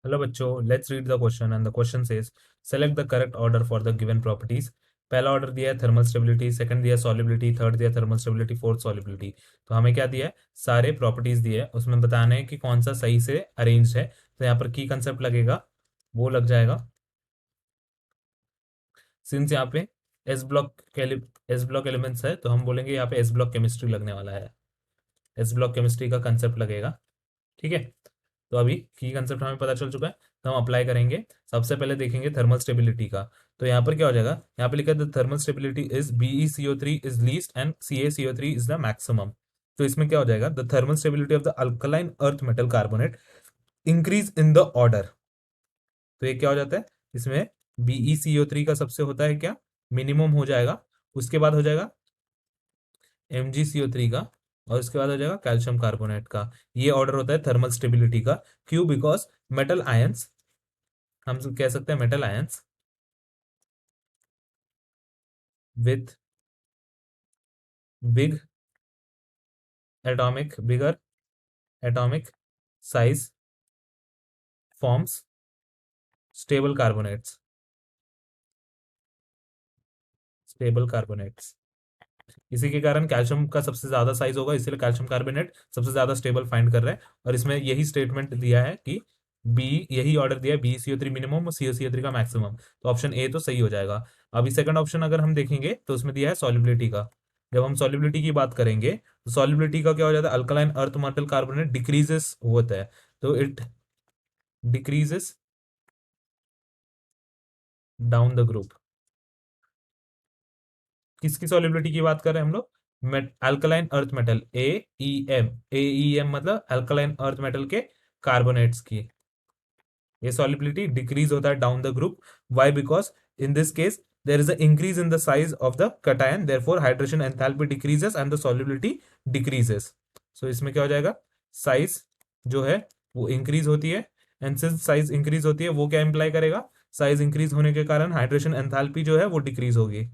Hello बच्चों, let's read the question and the question says select the correct order for the given properties. पहला order दिया है thermal stability, second दिया solubility, third दिया thermal stability, fourth solubility. तो हमें क्या दिया है? सारे प्रॉपर्टीज दिए है, उसमें बताना है कि कौन सा सही से अरेंज है। तो यहाँ पर की कंसेप्ट लगेगा, वो लग जाएगा। सिंस यहाँ पे S block S block elements है तो हम बोलेंगे यहाँ पे एस ब्लॉक केमिस्ट्री लगने वाला है। एस ब्लॉक केमिस्ट्री का कंसेप्ट लगेगा। ठीक है, तो अभी की कंसेप्ट हमें पता चल चुका है, तो हम अप्लाई करेंगे। सबसे पहले देखेंगे थर्मल स्टेबिलिटी का। तो यहाँ पर क्या हो जाएगा? यहाँ पे लिखा है the thermal stability is BeCO3 is least and CaCO3 is the maximum. तो इसमें क्या हो जाएगा? The thermal stability of the alkaline earth metal carbonate increase in the order. तो ये क्या हो जाता है? इसमें BeCO3 का सबसे होता है क्या? मिनिमम हो जाएगा। उसके बाद हो जाएगा MgCO3 का, और उसके बाद हो जाएगा कैल्शियम कार्बोनेट का। ये ऑर्डर होता है थर्मल स्टेबिलिटी का। क्यों? बिकॉज मेटल आयंस, हम कह सकते हैं metal ions with big bigger atomic size forms stable carbonates. Stable carbonates, इसी के कारण कैल्शियम का सबसे ज्यादा साइज होगा, इसलिए कैल्शियम कार्बोनेट सबसे ज्यादा स्टेबल फाइंड कर रहा है। और इसमें यही स्टेटमेंट दिया है कि बी, यही ऑर्डर दिया है, BeCO3 मिनिमम और CaCO3 का मैक्सिमम। तो ऑप्शन ए तो सही हो जाएगा। अभी सेकंड ऑप्शन अगर हम देखेंगे तो उसमें दिया है सॉलिबिलिटी का। जब हम सॉलिबिलिटी की बात करेंगे तो सॉलिबिलिटी का क्या हो जाता है? Alkaline earth metal carbonate decreases होता है, तो it decreases down the group. किसकी सॉलिबिलिटी की बात कर रहे हैं हम लोग? अल्कलाइन अर्थ मेटल AEM मतलब अल्कलाइन अर्थ मेटल के कार्बोनेट्स की ये सॉलिबिलिटी डिक्रीज होता है down the group. Why? Because in this case there is a increase in the size of the cation, therefore hydration enthalpy decreases and the solubility decreases. So इसमें क्या हो जाएगा? Size जो है वो इंक्रीज होती है, एंड सिंस साइज इंक्रीज होती है वो क्या इंप्लाई करेगा? साइज इंक्रीज होने के कारण हाइड्रेशन एंथैल्पी जो है वो डिक्रीज होगी।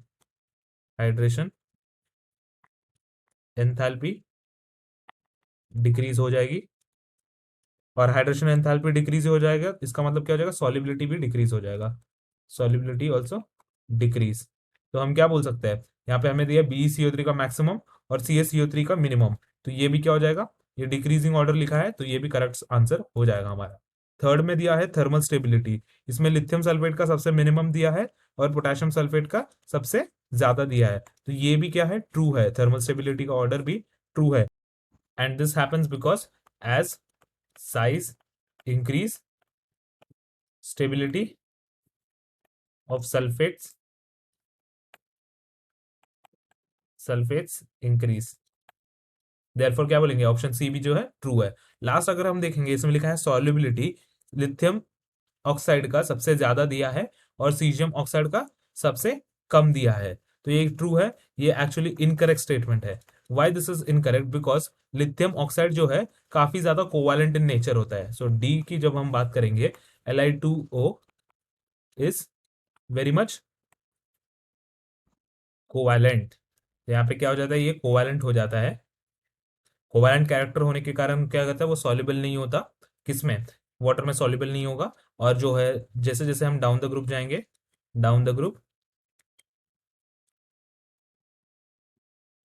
हाइड्रेशन एंथैल्पी डिक्रीज हो जाएगी, और हाइड्रेशन एंथैल्पी डिक्रीज हो जाएगा, इसका मतलब क्या हो जाएगा? सॉलिबिलिटी भी डिक्रीज हो जाएगा। Solubility also decrease. तो हम क्या बोल सकते हैं? यहाँ पे हमें दिया BeCO3 का मैक्सिमम और CaCO3 का मिनिमम, तो ये भी क्या हो जाएगा? ये डिक्रीजिंग ऑर्डर लिखा है, तो ये भी करेक्ट आंसर हो जाएगा हमारा। थर्ड में दिया है थर्मल स्टेबिलिटी। इसमें लिथियम सल्फेट का सबसे मिनिमम दिया है और पोटेशियम सल्फेट का सबसे ज्यादा दिया है, तो ये भी क्या है? ट्रू है। थर्मल स्टेबिलिटी का ऑर्डर भी ट्रू है। And this happens because as size increase, stability of sulfates increase। Therefore क्या बोलेंगे? ऑप्शन सी भी जो है ट्रू है। लास्ट अगर हम देखेंगे, इसमें लिखा है सॉल्युबिलिटी लिथियम ऑक्साइड का सबसे ज्यादा दिया है और सीजियम ऑक्साइड का सबसे कम दिया है, तो ये ट्रू है। ये एक्चुअली इनकरेक्ट स्टेटमेंट है। Why this is incorrect? Because lithium oxide जो है काफी ज्यादा कोवैलेंट इन नेचर होता है। सो डी की जब हम बात करेंगे, Li2O is very much covalent. यहाँ पे क्या हो जाता है? ये कोवैलेंट हो जाता है। कोवैलेंट कैरेक्टर होने के कारण क्या कहता है? वो सॉल्युबल नहीं होता। किसमें? वाटर में सॉल्युबल नहीं होगा। और जो है जैसे जैसे हम डाउन द ग्रुप जाएंगे, डाउन द ग्रुप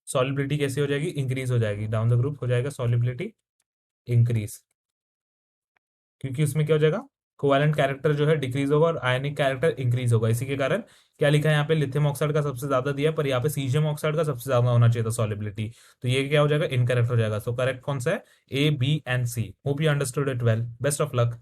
सॉल्युबिलिटी कैसे हो जाएगी? इंक्रीज हो जाएगी। डाउन द ग्रुप हो जाएगा सॉल्युबिलिटी इंक्रीज, क्योंकि उसमें क्या हो जाएगा? कोवैलेंट कैरेक्टर जो है डिक्रीज होगा और आयनिक कैरेक्टर इंक्रीज होगा। इसी के कारण क्या लिखा है यहाँ पे? लिथियम ऑक्साइड का सबसे ज्यादा दिया है, पर यहाँ पे सीजियम ऑक्साइड का सबसे ज्यादा होना चाहिए था सॉलिबिलिटी। तो ये क्या हो जाएगा? इनकरेक्ट हो जाएगा। सो करेक्ट कौन सा है? A, B and C। Hope you understood it well. Best of luck.